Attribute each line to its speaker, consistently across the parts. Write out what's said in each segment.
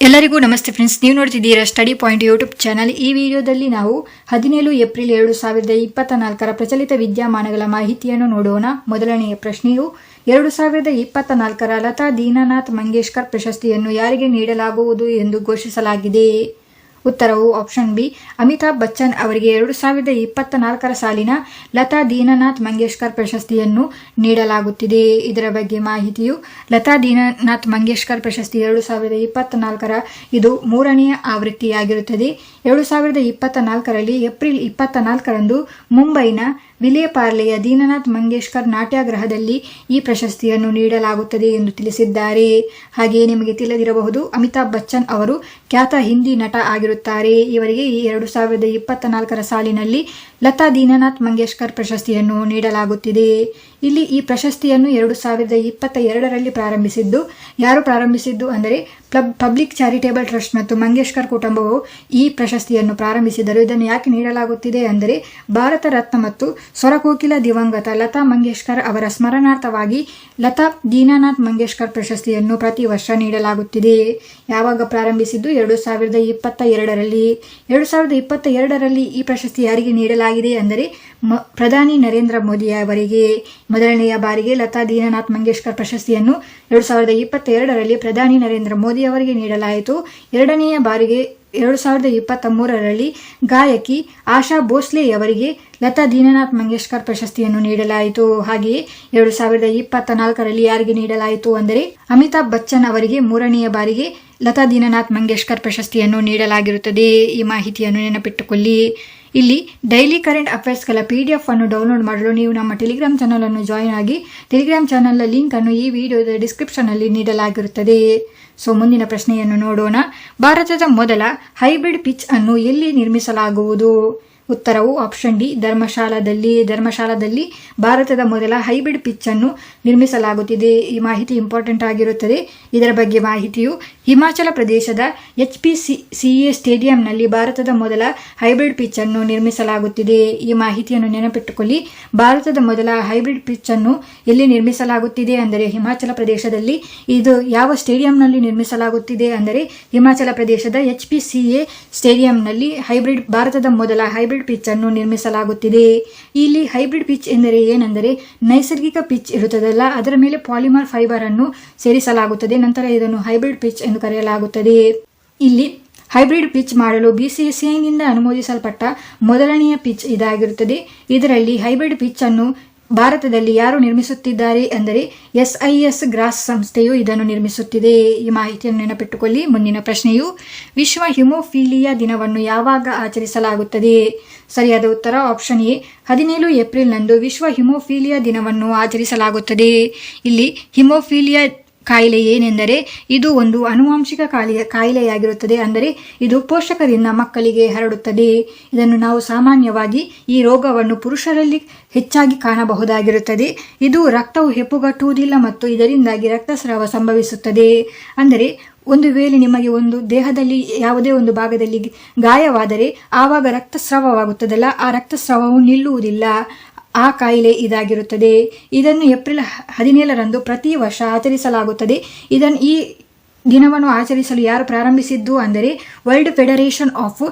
Speaker 1: ಎಲ್ಲರಿಗೂ ನಮಸ್ತೆ ಫ್ರೆಂಡ್ಸ್, ನೀವು ನೋಡ್ತಿದ್ದೀರಾ ಸ್ಟಡಿ ಪಾಯಿಂಟ್ ಯೂಟ್ಯೂಬ್ ಚಾನಲ್. ಈ ವಿಡಿಯೋದಲ್ಲಿ ನಾವು 17 ಏಪ್ರಿಲ್ 2024 ಪ್ರಚಲಿತ ವಿದ್ಯಮಾನಗಳ ಮಾಹಿತಿಯನ್ನು ನೋಡೋಣ. ಮೊದಲನೆಯ ಪ್ರಶ್ನೆಯು 2024 ಲತಾ ದೀನನಾಥ್ ಮಂಗೇಶ್ಕರ್ ಪ್ರಶಸ್ತಿಯನ್ನು ಯಾರಿಗೆ ನೀಡಲಾಗುವುದು ಎಂದು ಘೋಷಿಸಲಾಗಿದೆ? ಉತ್ತರವು ಆಪ್ಷನ್ ಬಿ, ಅಮಿತಾಬ್ ಬಚ್ಚನ್ ಅವರಿಗೆ 2024 ಸಾಲಿನ ಲತಾ ದೀನನಾಥ್ ಮಂಗೇಶ್ಕರ್ ಪ್ರಶಸ್ತಿಯನ್ನು ನೀಡಲಾಗುತ್ತಿದೆ. ಇದರ ಬಗ್ಗೆ ಮಾಹಿತಿಯು ಲತಾ ದೀನನಾಥ್ ಮಂಗೇಶ್ಕರ್ ಪ್ರಶಸ್ತಿ 2024 ಇದು 3ನೆಯ ಆವೃತ್ತಿಯಾಗಿರುತ್ತದೆ. 2024ರಲ್ಲಿ ಏಪ್ರಿಲ್ 24ರಂದು ಮುಂಬೈನ ವಿಲೇಪಾರ್ಲೆಯ ದೀನನಾಥ್ ಮಂಗೇಶ್ಕರ್ ನಾಟ್ಯಗೃಹದಲ್ಲಿ ಈ ಪ್ರಶಸ್ತಿಯನ್ನು ನೀಡಲಾಗುತ್ತದೆ ಎಂದು ತಿಳಿಸಿದ್ದಾರೆ. ಹಾಗೆಯೇ ನಿಮಗೆ ತಿಳಿದಿರಬಹುದು, ಅಮಿತಾಬ್ ಬಚ್ಚನ್ ಅವರು ಖ್ಯಾತ ಹಿಂದಿ ನಟ ಆಗಿರುತ್ತಾರೆ. ಇವರಿಗೆ ಈ 2024 ಸಾಲಿನಲ್ಲಿ ಲತಾ ದೀನನಾಥ್ ಮಂಗೇಶ್ಕರ್ ಪ್ರಶಸ್ತಿಯನ್ನು ನೀಡಲಾಗುತ್ತಿದೆ. ಇಲ್ಲಿ ಈ ಪ್ರಶಸ್ತಿಯನ್ನು 2022ರಲ್ಲಿ ಪ್ರಾರಂಭಿಸಿದ್ದು, ಯಾರು ಪ್ರಾರಂಭಿಸಿದ್ದು ಅಂದರೆ ಪಬ್ಲಿಕ್ ಚಾರಿಟೇಬಲ್ ಟ್ರಸ್ಟ್ ಮತ್ತು ಮಂಗೇಶ್ಕರ್ ಕುಟುಂಬವು ಈ ಪ್ರಶಸ್ತಿಯನ್ನು ಪ್ರಾರಂಭಿಸಿದರು. ಇದನ್ನು ಯಾಕೆ ನೀಡಲಾಗುತ್ತಿದೆ ಅಂದರೆ ಭಾರತ ರತ್ನ ಮತ್ತು ಸ್ವರಕೋಕಿಲ ದಿವಂಗತ ಲತಾ ಮಂಗೇಶ್ಕರ್ ಅವರ ಸ್ಮರಣಾರ್ಥವಾಗಿ ಲತಾ ದೀನನಾಥ್ ಮಂಗೇಶ್ಕರ್ ಪ್ರಶಸ್ತಿಯನ್ನು ಪ್ರತಿ ವರ್ಷ ನೀಡಲಾಗುತ್ತಿದೆ. ಯಾವಾಗ ಪ್ರಾರಂಭಿಸಿದ್ದು? 2022ರಲ್ಲಿ. 2022ರಲ್ಲಿ ಈ ಪ್ರಶಸ್ತಿ ಯಾರಿಗೆ ನೀಡಲಾಗಿದೆ ಅಂದರೆ ಪ್ರಧಾನಿ ನರೇಂದ್ರ ಮೋದಿ ಅವರಿಗೆ ಮೊದಲನೆಯ ಬಾರಿಗೆ ಲತಾ ದೀನನಾಥ್ ಮಂಗೇಶ್ಕರ್ ಪ್ರಶಸ್ತಿಯನ್ನು 2022ರಲ್ಲಿ ಪ್ರಧಾನಿ ನರೇಂದ್ರ ಮೋದಿ ಅವರಿಗೆ ನೀಡಲಾಯಿತು. ಎರಡನೆಯ ಬಾರಿಗೆ 2023ರಲ್ಲಿ ಗಾಯಕಿ ಆಶಾ ಭೋಸ್ಲೆ ಅವರಿಗೆ ಲತಾ ದೀನನಾಥ್ ಮಂಗೇಶ್ಕರ್ ಪ್ರಶಸ್ತಿಯನ್ನು ನೀಡಲಾಯಿತು. ಹಾಗೆಯೇ 2024ರಲ್ಲಿ ಯಾರಿಗೆ ನೀಡಲಾಯಿತು ಅಂದರೆ ಅಮಿತಾಬ್ ಬಚ್ಚನ್ ಅವರಿಗೆ 3ನೆಯ ಬಾರಿಗೆ ಲತಾ ದೀನನಾಥ್ ಮಂಗೇಶ್ಕರ್ ಪ್ರಶಸ್ತಿಯನ್ನು ನೀಡಲಾಗಿರುತ್ತದೆ. ಈ ಮಾಹಿತಿಯನ್ನು ನೆನಪಿಟ್ಟುಕೊಳ್ಳಿ. ಇಲ್ಲಿ ಡೈಲಿ ಕರೆಂಟ್ ಅಫೇರ್ಸ್ಗಳ PDF ಅನ್ನು ಡೌನ್ಲೋಡ್ ಮಾಡಲು ನೀವು ನಮ್ಮ ಟೆಲಿಗ್ರಾಮ್ ಚಾನಲ್ ಅನ್ನು ಜಾಯಿನ್ ಆಗಿ. ಟೆಲಿಗ್ರಾಮ್ ಚಾನಲ್ನ ಲಿಂಕ್ ಅನ್ನು ಈ ವಿಡಿಯೋದ ಡಿಸ್ಕ್ರಿಪ್ಷನ್ನಲ್ಲಿ ನೀಡಲಾಗಿರುತ್ತದೆ. ಮುಂದಿನ ಪ್ರಶ್ನೆಯನ್ನು ನೋಡೋಣ. ಭಾರತದ ಮೊದಲ ಹೈಬ್ರಿಡ್ ಪಿಚ್ ಅನ್ನು ಎಲ್ಲಿ ನಿರ್ಮಿಸಲಾಗುವುದು? ಉತ್ತರವು ಆಪ್ಷನ್ ಡಿ, ಧರ್ಮಶಾಲಾದಲ್ಲಿ ಭಾರತದ ಮೊದಲ ಹೈಬ್ರಿಡ್ ಪಿಚ್ ಅನ್ನು ನಿರ್ಮಿಸಲಾಗುತ್ತಿದೆ. ಈ ಮಾಹಿತಿ ಇಂಪಾರ್ಟೆಂಟ್ ಆಗಿರುತ್ತದೆ. ಇದರ ಬಗ್ಗೆ ಮಾಹಿತಿಯು ಹಿಮಾಚಲ ಪ್ರದೇಶದ HPCA ಸ್ಟೇಡಿಯಂನಲ್ಲಿ ಭಾರತದ ಮೊದಲ ಹೈಬ್ರಿಡ್ ಪಿಚ್ ಅನ್ನು ನಿರ್ಮಿಸಲಾಗುತ್ತಿದೆ. ಈ ಮಾಹಿತಿಯನ್ನು ನೆನಪಿಟ್ಟುಕೊಳ್ಳಿ. ಭಾರತದ ಮೊದಲ ಹೈಬ್ರಿಡ್ ಪಿಚ್ ಅನ್ನು ಎಲ್ಲಿ ನಿರ್ಮಿಸಲಾಗುತ್ತಿದೆ ಅಂದರೆ ಹಿಮಾಚಲ ಪ್ರದೇಶದಲ್ಲಿ. ಇದು ಯಾವ ಸ್ಟೇಡಿಯಂನಲ್ಲಿ ನಿರ್ಮಿಸಲಾಗುತ್ತಿದೆ ಅಂದರೆ ಹಿಮಾಚಲ ಪ್ರದೇಶದ HPCA ಸ್ಟೇಡಿಯಂನಲ್ಲಿ ಭಾರತದ ಮೊದಲ ಹೈಬ್ರಿಡ್ ಪಿಚ್ ಅನ್ನು ನಿರ್ಮಿಸಲಾಗುತ್ತಿದೆ. ಇಲ್ಲಿ ಹೈಬ್ರಿಡ್ ಪಿಚ್ ಎಂದರೆ ಏನೆಂದರೆ ನೈಸರ್ಗಿಕ ಪಿಚ್ ಇರುತ್ತದಲ್ಲ, ಅದರ ಮೇಲೆ ಪಾಲಿಮರ್ ಫೈಬರ್ ಅನ್ನು ಸೇರಿಸಲಾಗುತ್ತದೆ. ನಂತರ ಇದನ್ನು ಹೈಬ್ರಿಡ್ ಪಿಚ್ ಎಂದು ಕರೆಯಲಾಗುತ್ತದೆ. ಇಲ್ಲಿ ಹೈಬ್ರಿಡ್ ಪಿಚ್ ಮಾಡಲು BCCIನಿಂದ ಅನುಮೋದಿಸಲ್ಪಟ್ಟ ಮೊದಲನೆಯ ಪಿಚ್ ಇದಾಗಿರುತ್ತದೆ. ಇದರಲ್ಲಿ ಹೈಬ್ರಿಡ್ ಪಿಚ್ ಅನ್ನು ಭಾರತದಲ್ಲಿ ಯಾರು ನಿರ್ಮಿಸುತ್ತಿದ್ದಾರೆ ಅಂದರೆ SIS ಗ್ರಾಸ್ ಸಂಸ್ಥೆಯು ಇದನ್ನು ನಿರ್ಮಿಸುತ್ತಿದೆ. ಈ ಮಾಹಿತಿಯನ್ನು ನೆನಪಿಟ್ಟುಕೊಳ್ಳಿ. ಮುಂದಿನ ಪ್ರಶ್ನೆಯು ವಿಶ್ವ ಹಿಮೋಫೀಲಿಯಾ ದಿನವನ್ನು ಯಾವಾಗ ಆಚರಿಸಲಾಗುತ್ತದೆ? ಸರಿಯಾದ ಉತ್ತರ ಆಪ್ಷನ್ ಎ, 17 ಏಪ್ರಿಲ್ನಂದು ವಿಶ್ವ ಹಿಮೋಫೀಲಿಯಾ ದಿನವನ್ನು ಆಚರಿಸಲಾಗುತ್ತದೆ. ಇಲ್ಲಿ ಹಿಮೋಫೀಲಿಯಾ ಕಾಯಿಲೆ ಏನೆಂದರೆ ಇದು ಒಂದು ಆನುವಂಶಿಕ ಕಾಯಿಲೆಯಾಗಿರುತ್ತದೆ. ಅಂದರೆ ಇದು ಪೋಷಕರಿಂದ ಮಕ್ಕಳಿಗೆ ಹರಡುತ್ತದೆ. ಇದನ್ನು ನಾವು ಸಾಮಾನ್ಯವಾಗಿ ಈ ರೋಗವನ್ನು ಪುರುಷರಲ್ಲಿ ಹೆಚ್ಚಾಗಿ ಕಾಣಬಹುದಾಗಿರುತ್ತದೆ. ಇದು ರಕ್ತವು ಹೆಪ್ಪುಗಟ್ಟುವುದಿಲ್ಲ ಮತ್ತು ಇದರಿಂದಾಗಿ ರಕ್ತಸ್ರಾವ ಸಂಭವಿಸುತ್ತದೆ. ಅಂದರೆ ಒಂದು ವೇಳೆ ನಿಮಗೆ ಒಂದು ದೇಹದಲ್ಲಿ ಯಾವುದೇ ಒಂದು ಭಾಗದಲ್ಲಿ ಗಾಯವಾದರೆ ಆವಾಗ ರಕ್ತಸ್ರಾವವಾಗುತ್ತದಲ್ಲ, ಆ ರಕ್ತಸ್ರಾವವು ನಿಲ್ಲುವುದಿಲ್ಲ. ಆ ಕಾಯಿಲೆ ಇದಾಗಿರುತ್ತದೆ. ಇದನ್ನು ಏಪ್ರಿಲ್ 17ರಂದು ಪ್ರತಿ ವರ್ಷ ಆಚರಿಸಲಾಗುತ್ತದೆ. ಈ ದಿನವನ್ನು ಆಚರಿಸಲು ಯಾರು ಪ್ರಾರಂಭಿಸಿದ್ದು ಅಂದರೆ ವರ್ಲ್ಡ್ ಫೆಡರೇಷನ್ ಆಫ್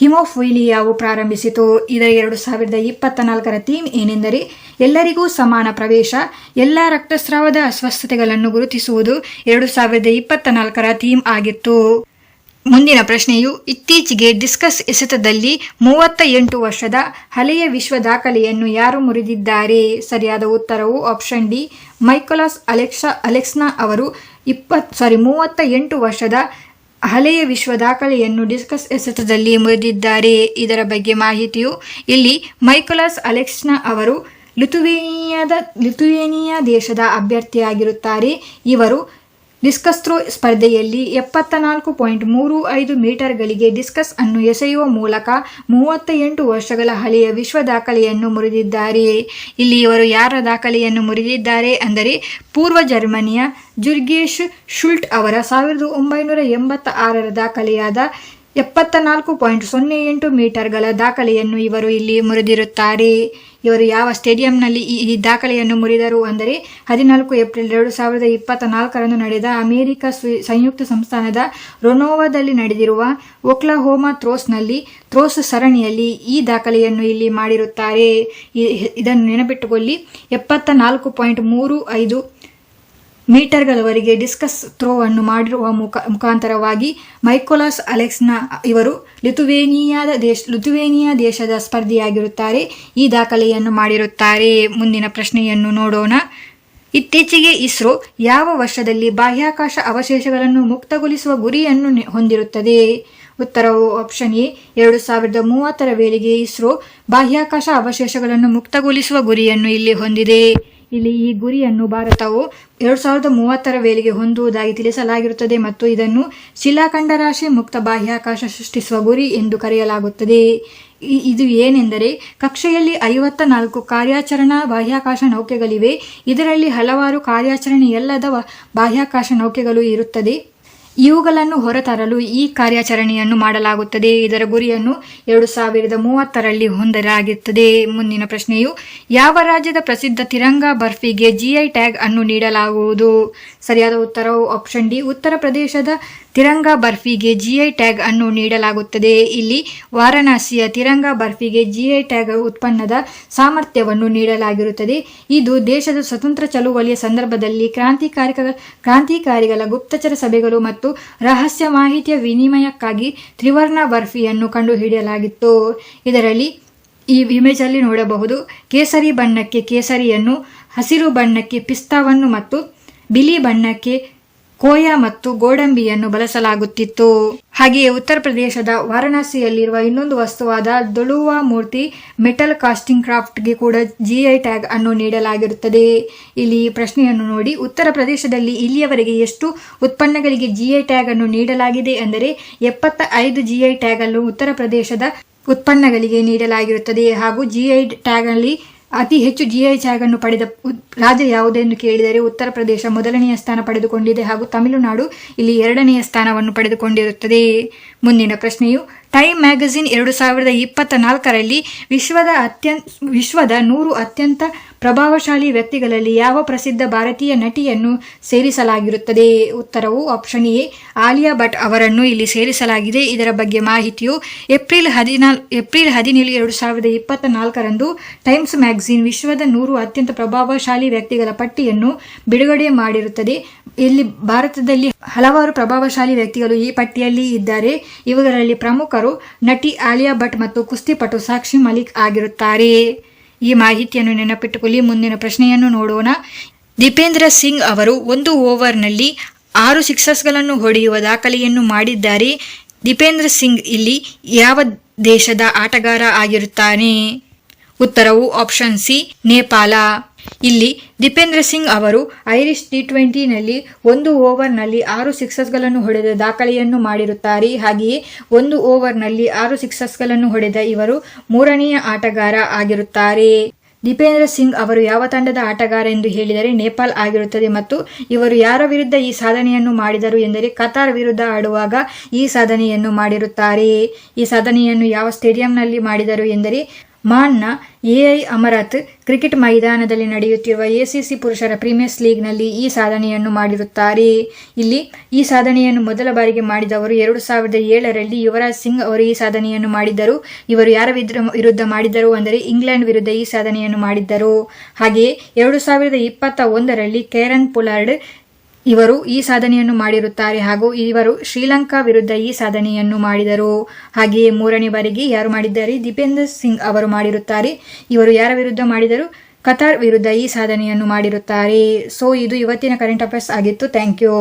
Speaker 1: ಹಿಮೋಫೀಲಿಯಾವು ಪ್ರಾರಂಭಿಸಿತು. ಇದರ 2024ರ ಥೀಮ್ ಏನೆಂದರೆ ಎಲ್ಲರಿಗೂ ಸಮಾನ ಪ್ರವೇಶ, ಎಲ್ಲ ರಕ್ತಸ್ರಾವದ ಅಸ್ವಸ್ಥತೆಗಳನ್ನು ಗುರುತಿಸುವುದು 2024ರ ಥೀಮ್ ಆಗಿತ್ತು. ಮುಂದಿನ ಪ್ರಶ್ನೆಯು ಇತ್ತೀಚೆಗೆ ಡಿಸ್ಕಸ್ ಎಸೆತದಲ್ಲಿ 38 ವರ್ಷದ ಹಳೆಯ ವಿಶ್ವ ದಾಖಲೆಯನ್ನು ಯಾರು ಮುರಿದಿದ್ದಾರೆ? ಸರಿಯಾದ ಉತ್ತರವು ಆಪ್ಷನ್ ಡಿ, ಮೈಕೋಲಾಸ್ ಅಲೆಕ್ಸ್ನಾ ಅವರು 38 ವರ್ಷದ ಹಳೆಯ ವಿಶ್ವ ದಾಖಲೆಯನ್ನು ಡಿಸ್ಕಸ್ ಎಸೆತದಲ್ಲಿ ಮುರಿದಿದ್ದಾರೆ. ಇದರ ಬಗ್ಗೆ ಮಾಹಿತಿಯು ಇಲ್ಲಿ ಮೈಕೋಲಾಸ್ ಅಲೆಕ್ಸ್ನಾ ಅವರು ಲಿಥುವೇನಿಯಾ ದೇಶದ ಅಭ್ಯರ್ಥಿಯಾಗಿರುತ್ತಾರೆ. ಇವರು ಡಿಸ್ಕಸ್ ಥ್ರೋ ಸ್ಪರ್ಧೆಯಲ್ಲಿ 74.35 ಮೀಟರ್ಗಳಿಗೆ ಡಿಸ್ಕಸ್ ಅನ್ನು ಎಸೆಯುವ ಮೂಲಕ 38 ವರ್ಷಗಳ ಹಳೆಯ ವಿಶ್ವ ದಾಖಲೆಯನ್ನು ಮುರಿದಿದ್ದಾರೆ. ಇಲ್ಲಿ ಇವರು ಯಾರ ದಾಖಲೆಯನ್ನು ಮುರಿದಿದ್ದಾರೆ ಅಂದರೆ ಪೂರ್ವ ಜರ್ಮನಿಯ ಜುರ್ಗೇಶ್ ಶುಲ್ಟ್ ಅವರ 1986ರ ದಾಖಲೆಯಾದ 74.08 ಮೀಟರ್ಗಳ ದಾಖಲೆಯನ್ನು ಇವರು ಇಲ್ಲಿ ಮುರಿದಿರುತ್ತಾರೆ. ಇವರು ಯಾವ ಸ್ಟೇಡಿಯಂನಲ್ಲಿ ಈ ದಾಖಲೆಯನ್ನು ಮುರಿದರು ಅಂದರೆ 14 ಏಪ್ರಿಲ್ 2024 ನಡೆದ ಅಮೆರಿಕ ಸಂಯುಕ್ತ ಸಂಸ್ಥಾನದ ರೊನೋವಾದಲ್ಲಿ ನಡೆದಿರುವ ಒಕ್ಲಹೋಮಾ ಥ್ರೋಸ್ ಸರಣಿಯಲ್ಲಿ ಈ ದಾಖಲೆಯನ್ನು ಇಲ್ಲಿ ಮಾಡಿರುತ್ತಾರೆ. ಇದನ್ನು ನೆನಪಿಟ್ಟುಕೊಳ್ಳಿ. 74.35 ಮೀಟರ್ಗಳವರೆಗೆ ಡಿಸ್ಕಸ್ ಥ್ರೋವನ್ನು ಮಾಡಿರುವ ಮುಖಾಂತರವಾಗಿ ಮೈಕೋಲಾಸ್ ಅಲೆಕ್ಸ್ನ ಇವರು ಲಿಥುವೇನಿಯಾ ದೇಶದ ಸ್ಪರ್ಧಿಯಾಗಿರುತ್ತಾರೆ. ಈ ದಾಖಲೆಯನ್ನು ಮಾಡಿರುತ್ತಾರೆ. ಮುಂದಿನ ಪ್ರಶ್ನೆಯನ್ನು ನೋಡೋಣ. ಇತ್ತೀಚೆಗೆ ಇಸ್ರೋ ಯಾವ ವರ್ಷದಲ್ಲಿ ಬಾಹ್ಯಾಕಾಶ ಅವಶೇಷಗಳನ್ನು ಮುಕ್ತಗೊಳಿಸುವ ಗುರಿಯನ್ನು ಹೊಂದಿರುತ್ತದೆ? ಉತ್ತರವು ಆಪ್ಷನ್ ಎ 2030 ವೇಳೆಗೆ ಇಸ್ರೋ ಬಾಹ್ಯಾಕಾಶ ಅವಶೇಷಗಳನ್ನು ಮುಕ್ತಗೊಳಿಸುವ ಗುರಿಯನ್ನು ಇಲ್ಲಿ ಹೊಂದಿದೆ. ಇಲ್ಲಿ ಈ ಗುರಿಯನ್ನು ಭಾರತವು 2030 ವೇಳೆಗೆ ಹೊಂದುವುದಾಗಿ ತಿಳಿಸಲಾಗಿರುತ್ತದೆ ಮತ್ತು ಇದನ್ನು ಶಿಲಾಖಂಡರಾಶಿ ಮುಕ್ತ ಬಾಹ್ಯಾಕಾಶ ಸೃಷ್ಟಿಸುವ ಗುರಿ ಎಂದು ಕರೆಯಲಾಗುತ್ತದೆ. ಇದು ಏನೆಂದರೆ ಕಕ್ಷೆಯಲ್ಲಿ 54 ಕಾರ್ಯಾಚರಣಾ ಬಾಹ್ಯಾಕಾಶ ನೌಕೆಗಳಿವೆ. ಇದರಲ್ಲಿ ಹಲವಾರು ಕಾರ್ಯಾಚರಣೆಯಲ್ಲದ ಬಾಹ್ಯಾಕಾಶ ನೌಕೆಗಳು ಇರುತ್ತದೆ. ಇವುಗಳನ್ನು ಹೊರತರಲು ಈ ಕಾರ್ಯಾಚರಣೆಯನ್ನು ಮಾಡಲಾಗುತ್ತದೆ. ಇದರ ಗುರಿಯನ್ನು 2030ರಲ್ಲಿ ಹೊಂದಲಾಗುತ್ತದೆ. ಮುಂದಿನ ಪ್ರಶ್ನೆಯು ಯಾವ ರಾಜ್ಯದ ಪ್ರಸಿದ್ಧ ತಿರಂಗಾ ಬರ್ಫಿಗೆ GI ಟ್ಯಾಗ್ ಅನ್ನು ನೀಡಲಾಗುವುದು? ಸರಿಯಾದ ಉತ್ತರವು ಆಪ್ಷನ್ ಡಿ. ಉತ್ತರ ಪ್ರದೇಶದ ತಿರಂಗಾ ಬರ್ಫಿಗೆ GI ಟ್ಯಾಗ್ ಅನ್ನು ನೀಡಲಾಗುತ್ತದೆ. ಇಲ್ಲಿ ವಾರಣಾಸಿಯ ತಿರಂಗಾ ಬರ್ಫಿಗೆ GI ಟ್ಯಾಗ್ ಉತ್ಪನ್ನದ ಸಾಮರ್ಥ್ಯವನ್ನು ನೀಡಲಾಗಿರುತ್ತದೆ. ಇದು ದೇಶದ ಸ್ವತಂತ್ರ ಚಳುವಳಿಯ ಸಂದರ್ಭದಲ್ಲಿ ಕ್ರಾಂತಿಕಾರಿಗಳ ಗುಪ್ತಚರ ಸಭೆಗಳು ಮತ್ತು ರಹಸ್ಯ ಮಾಹಿತಿಯ ವಿನಿಮಯಕ್ಕಾಗಿ ತ್ರಿವರ್ಣ ಬರ್ಫಿಯನ್ನು ಕಂಡುಹಿಡಿಯಲಾಗಿತ್ತು. ಇದರಲ್ಲಿ ಈ ಇಮೇಜ್ ಅಲ್ಲಿ ನೋಡಬಹುದು. ಕೇಸರಿ ಬಣ್ಣಕ್ಕೆ ಕೇಸರಿಯನ್ನು, ಹಸಿರು ಬಣ್ಣಕ್ಕೆ ಪಿಸ್ತಾವನ್ನು ಮತ್ತು ಬಿಳಿ ಬಣ್ಣಕ್ಕೆ ಕೋಯಾ ಮತ್ತು ಗೋಡಂಬಿಯನ್ನು ಬಳಸಲಾಗುತ್ತಿತ್ತು. ಹಾಗೆಯೇ ಉತ್ತರ ಪ್ರದೇಶದ ವಾರಣಾಸಿಯಲ್ಲಿರುವ ಇನ್ನೊಂದು ವಸ್ತುವಾದ ದೊಳುವಾ ಮೂರ್ತಿ ಮೆಟಲ್ ಕಾಸ್ಟಿಂಗ್ ಕ್ರಾಫ್ಟ್ಗೆ ಕೂಡ GI ಟ್ಯಾಗ್ ಅನ್ನು ನೀಡಲಾಗಿರುತ್ತದೆ. ಇಲ್ಲಿ ಪ್ರಶ್ನೆಯನ್ನು ನೋಡಿ. ಉತ್ತರ ಪ್ರದೇಶದಲ್ಲಿ ಇಲ್ಲಿಯವರೆಗೆ ಎಷ್ಟು ಉತ್ಪನ್ನಗಳಿಗೆ GI ಟ್ಯಾಗ್ ಅನ್ನು ನೀಡಲಾಗಿದೆ ಅಂದರೆ 75 GI ಟ್ಯಾಗ್ ಅನ್ನು ಉತ್ತರ ಪ್ರದೇಶದ ಉತ್ಪನ್ನಗಳಿಗೆ ನೀಡಲಾಗಿರುತ್ತದೆ. ಹಾಗೂ GI ಟ್ಯಾಗ್ ಅಲ್ಲಿ ಅತಿ ಹೆಚ್ಚು GI ಟ್ಯಾಗ್ ಅನ್ನು ಪಡೆದ ರಾಜ್ಯ ಯಾವುದೆಂದು ಕೇಳಿದರೆ ಉತ್ತರ ಪ್ರದೇಶ ಮೊದಲನೆಯ ಸ್ಥಾನ ಪಡೆದುಕೊಂಡಿದೆ ಹಾಗೂ ತಮಿಳುನಾಡು ಇಲ್ಲಿ 2ನೆಯ ಸ್ಥಾನವನ್ನು ಪಡೆದುಕೊಂಡಿರುತ್ತದೆ. ಮುಂದಿನ ಪ್ರಶ್ನೆಯು ಟೈಮ್ ಮ್ಯಾಗಝಿನ್ 2024ರಲ್ಲಿ ವಿಶ್ವದ 100 ಅತ್ಯಂತ ಪ್ರಭಾವಶಾಲಿ ವ್ಯಕ್ತಿಗಳಲ್ಲಿ ಯಾವ ಪ್ರಸಿದ್ಧ ಭಾರತೀಯ ನಟಿಯನ್ನು ಸೇರಿಸಲಾಗಿರುತ್ತದೆ? ಉತ್ತರವು ಆಪ್ಷನ್ ಎ ಆಲಿಯಾ ಭಟ್ ಅವರನ್ನು ಇಲ್ಲಿ ಸೇರಿಸಲಾಗಿದೆ. ಇದರ ಬಗ್ಗೆ ಮಾಹಿತಿಯು ಏಪ್ರಿಲ್ 17, 2024 ಟೈಮ್ಸ್ ಮ್ಯಾಗಝಿನ್ ವಿಶ್ವದ 100 ಅತ್ಯಂತ ಪ್ರಭಾವಶಾಲಿ ವ್ಯಕ್ತಿಗಳ ಪಟ್ಟಿಯನ್ನು ಬಿಡುಗಡೆ ಮಾಡಿರುತ್ತದೆ. ಇಲ್ಲಿ ಭಾರತದಲ್ಲಿ ಹಲವಾರು ಪ್ರಭಾವಶಾಲಿ ವ್ಯಕ್ತಿಗಳು ಈ ಪಟ್ಟಿಯಲ್ಲಿ ಇದ್ದಾರೆ. ಇವುಗಳಲ್ಲಿ ಪ್ರಮುಖರು ನಟಿ ಆಲಿಯಾ ಭಟ್ ಮತ್ತು ಕುಸ್ತಿಪಟು ಸಾಕ್ಷಿ ಮಲಿಕ್ ಆಗಿರುತ್ತಾರೆ. ಈ ಮಾಹಿತಿಯನ್ನು ನೆನಪಿಟ್ಟುಕೊಳ್ಳಿ. ಮುಂದಿನ ಪ್ರಶ್ನೆಯನ್ನು ನೋಡೋಣ. ದೀಪೇಂದ್ರ ಸಿಂಗ್ ಅವರು ಒಂದು ಓವರ್ನಲ್ಲಿ 6 ಸಿಕ್ಸರ್ಸ್ಗಳನ್ನು ಹೊಡೆಯುವ ದಾಖಲೆಯನ್ನು ಮಾಡಿದ್ದಾರೆ. ದೀಪೇಂದ್ರ ಸಿಂಗ್ ಇಲ್ಲಿ ಯಾವ ದೇಶದ ಆಟಗಾರ ಆಗಿರುತ್ತಾನೆ? ಉತ್ತರವು ಆಪ್ಷನ್ ಸಿ ನೇಪಾಳ. ಇಲ್ಲಿ ದೀಪೇಂದ್ರ ಸಿಂಗ್ ಅವರು ಐರಿಷ್ T20ನಲ್ಲಿ ಒಂದು ಓವರ್ನಲ್ಲಿ 6 ಸಿಕ್ಸರ್ಸ್ಗಳನ್ನು ಹೊಡೆದ ದಾಖಲೆಯನ್ನು ಮಾಡಿರುತ್ತಾರೆ. ಹಾಗೆಯೇ ಒಂದು ಓವರ್ನಲ್ಲಿ 6 ಸಿಕ್ಸರ್ಸ್ಗಳನ್ನು ಹೊಡೆದ ಇವರು 3ನೆಯ ಆಟಗಾರ ಆಗಿರುತ್ತಾರೆ. ದೀಪೇಂದ್ರ ಸಿಂಗ್ ಅವರು ಯಾವ ತಂಡದ ಆಟಗಾರ ಎಂದು ಹೇಳಿದರೆ ನೇಪಾಳ ಆಗಿರುತ್ತದೆ. ಮತ್ತು ಇವರು ಯಾರ ವಿರುದ್ಧ ಈ ಸಾಧನೆಯನ್ನು ಮಾಡಿದರು ಎಂದರೆ ಕತಾರ್ ವಿರುದ್ಧ ಆಡುವಾಗ ಈ ಸಾಧನೆಯನ್ನು ಮಾಡಿರುತ್ತಾರೆ. ಈ ಸಾಧನೆಯನ್ನು ಯಾವ ಸ್ಟೇಡಿಯಂನಲ್ಲಿ ಮಾಡಿದರು ಎಂದರೆ ಮಾನ್ನ AI ಅಮರತ್ ಕ್ರಿಕೆಟ್ ಮೈದಾನದಲ್ಲಿ ನಡೆಯುತ್ತಿರುವ ACC ಪುರುಷರ ಪ್ರೀಮಿಯರ್ ಲೀಗ್ನಲ್ಲಿ ಈ ಸಾಧನೆಯನ್ನು ಮಾಡಿರುತ್ತಾರೆ. ಇಲ್ಲಿ ಈ ಸಾಧನೆಯನ್ನು ಮೊದಲ ಬಾರಿಗೆ ಮಾಡಿದವರು 2007ರಲ್ಲಿ ಯುವರಾಜ್ ಸಿಂಗ್ ಅವರು ಈ ಸಾಧನೆಯನ್ನು ಮಾಡಿದ್ದರು. ಇವರು ಯಾರ ವಿರುದ್ಧ ಮಾಡಿದರು ಅಂದರೆ ಇಂಗ್ಲೆಂಡ್ ವಿರುದ್ಧ ಈ ಸಾಧನೆಯನ್ನು ಮಾಡಿದ್ದರು. ಹಾಗೆಯೇ 2021ರಲ್ಲಿ ಕೇರನ್ ಪೊಲಾರ್ಡ್ ಇವರು ಈ ಸಾಧನೆಯನ್ನು ಮಾಡಿರುತ್ತಾರೆ ಹಾಗೂ ಇವರು ಶ್ರೀಲಂಕಾ ವಿರುದ್ಧ ಈ ಸಾಧನೆಯನ್ನು ಮಾಡಿದರು. ಹಾಗೆಯೇ 3ನೇ ಬಾರಿಗೆ ಯಾರು ಮಾಡಿದ್ದಾರೆ? ದೀಪೇಂದ್ರ ಸಿಂಗ್ ಅವರು ಮಾಡಿರುತ್ತಾರೆ. ಇವರು ಯಾರ ವಿರುದ್ಧ ಮಾಡಿದರು? ಕತಾರ್ ವಿರುದ್ಧ ಈ ಸಾಧನೆಯನ್ನು ಮಾಡಿರುತ್ತಾರೆ. ಸೊ ಇದು ಇವತ್ತಿನ ಕರೆಂಟ್ ಅಫೇರ್ಸ್ ಆಗಿತ್ತು. Thank you.